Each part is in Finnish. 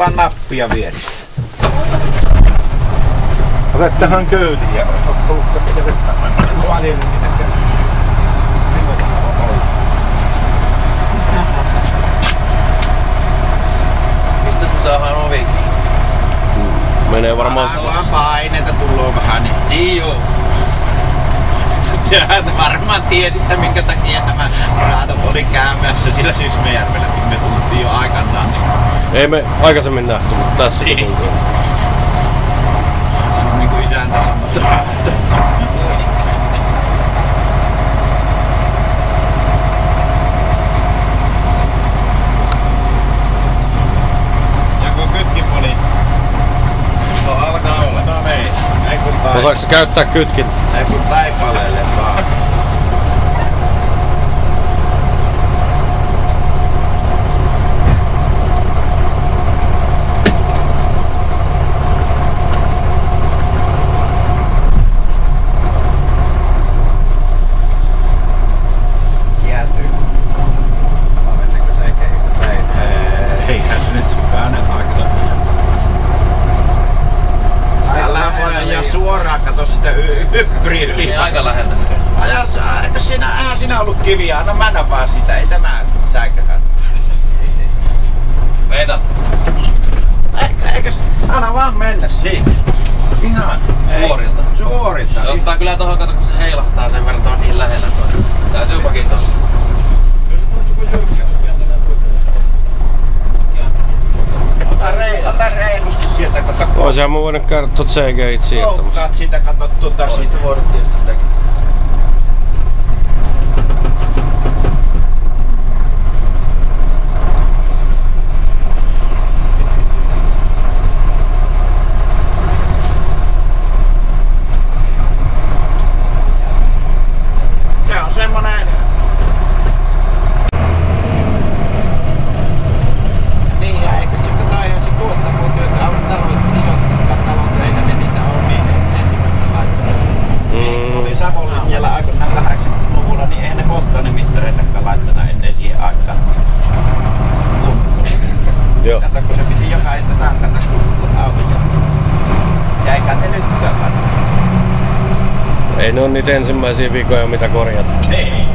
painapaan nappia vieristä. Otat tähän köytiin ja paljon niitä köytiä. Mistäs me saadaan ovi kiinni? Menee varmaan... Vaan paineita tullut vähän Niin joo. Varmaan tiesitte minkä takia nämä raadot oli käymässä sillä Sysmäjärvellä, kun me tultiin jo aikanaan. Niin... Ei me aikaisemmin nähty, mutta tässä niin. Tultiin. Se on niinku isäntä samassa. Joko kytkipoli? No alkaa olla. No niin. Ei kun osaatko sä käyttää kytkin? ei kun taipaleelle vaan. Hyppyri yli. Niin aika läheltä. Eihän siinä ollut kiviä, anna mennä vaan sitä, ei tämä säikähän. Vedatko? Eikös, anna vaan mennä siitä. Ihan. Suorilta? Suorilta. Se ottaa kyllä tohon, kato kun se heilahtaa sen verran, on niin lähellä toi. Täytyy pakittaa. Ota reilusti sieltä, kato. Oishan mä voinut käydä tuot CG:it siirtämässä. Koukkaat sitä, kato tuota siitä. Olisitko voinut tietysti sitäkin. Se on semmonen... Niin, ja eikö se kato ihan se tuottavuutyötä on talot, isot talot, eikä ne niitä ole niin ensimmäinen laittanut. Oli Savonlinjalla aikoinaan 80-luvulla, niin eihän ne polttoainemittareitakaan laittanut ennen siihen aikaan. Joo. Kato, kun se piti joka ilta tankata kun autoja. Ja eikä ne nyt sitä laittanut. Ei ne on niitä ensimmäisiä vikoja mitä korjata. Ei.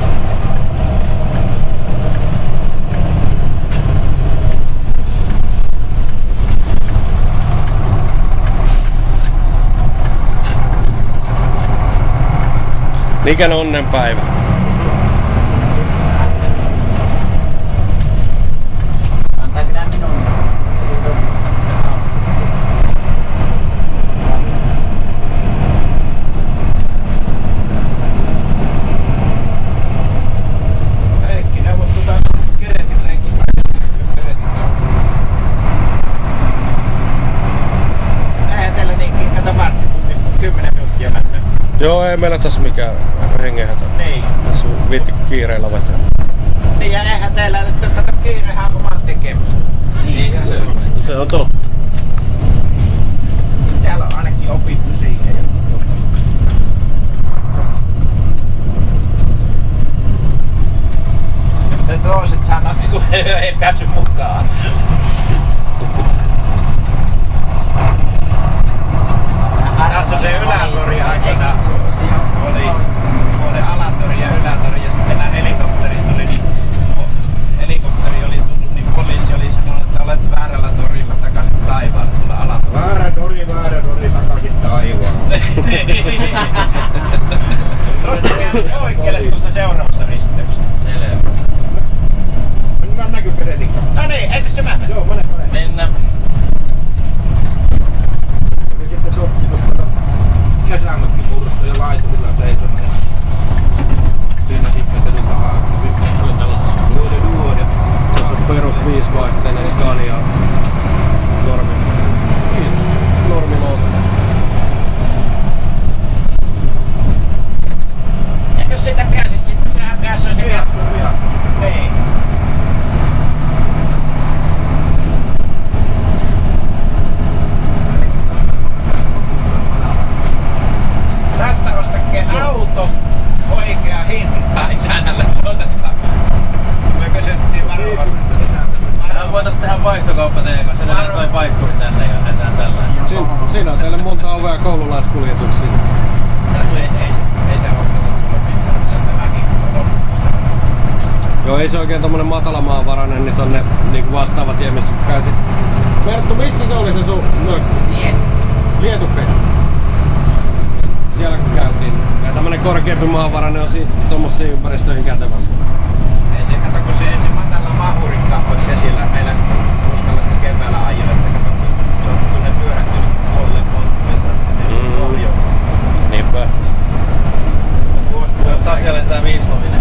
Mikä onnenpäivä? Antaako nää minun? Heikki, ne voisi keretin renkin eihän teillä niinkin, kato varttitunti, 10 minuuttia mennä. Joo, ei meillä tässä mikään hengenhätä. Niin. Tässä viitti kiireellä vetää. Niin ja eihän teillä nyt kato kiirehän oman tekemistä. Niinhän se on. Se on totta. Täällä on ainakin opittu siihen jo. Te toiset sanot, kun ei päässyt mukaan. Tässä on se ylätori aikana. Oli alatori ja ylätori ja sitten nämä helikopterit oli niin... Helikopteri oli tullut niin poliisi oli sanonut, että olet väärällä torilla takaisin taivaalle tulla alatorilla. Väärä tori takaisin taivaalle. Tuosta käy oikealle tuosta seuraavasta risteystä. Selvä. Mä näkyy peretin. No niin, eikö se mennä? Joo, mene. Mennään. Ja sitten sopii tuosta kesämökkipurto ja laiturilla seisonut. koululaiskuljetuksiin. Ei se ole tullut missään, että tämäkin on. Joo, ei se oikein tommonen matalamaavarainen, niin tonne niinku vastaava tie, missä käytiin. Merttu, missä se oli se sun mökki? Lietukka. Siellä kun käytiin. Ja tämmönen korkeampi maavarainen on tommosiin ympäristöihin kätevämpi. Ei se, kato kun se ensin matala mahurikka olisi käsillä meillä uskallasti keväällä ajilla, että kato kun ne pyörät just tuolle ohjoon. Niinpä. Jos taas siellä tää viislovinen.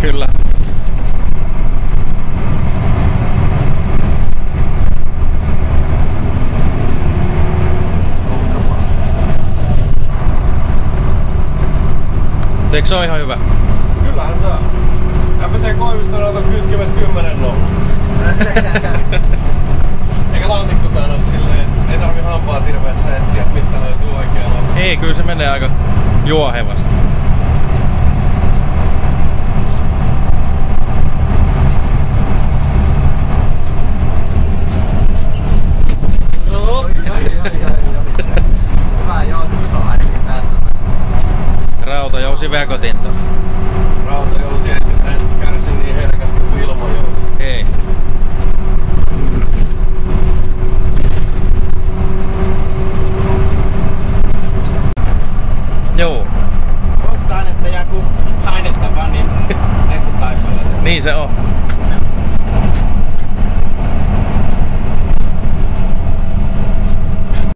Kyllä. Eikö se ole ihan hyvä? Kyllähän tää. Täpä se Koiviston auton kytkimet 10 nolla. Eikä laatikko tää ole silleen, ei tarvi hampaat hirveässä etsiä, mistä löytyy oikea lasta. Ei, kyllä se menee aika juohevasti. Hyvä joutumus on ainakin tässä. Rautajousi vekotinta. Rautajousi ei sitten kärsi niin herkästi kuin ilmajousi. Ei. Joo. Polttoainetta ja kun ainetta vaan, niin ei kun taipaleita. Niin se on.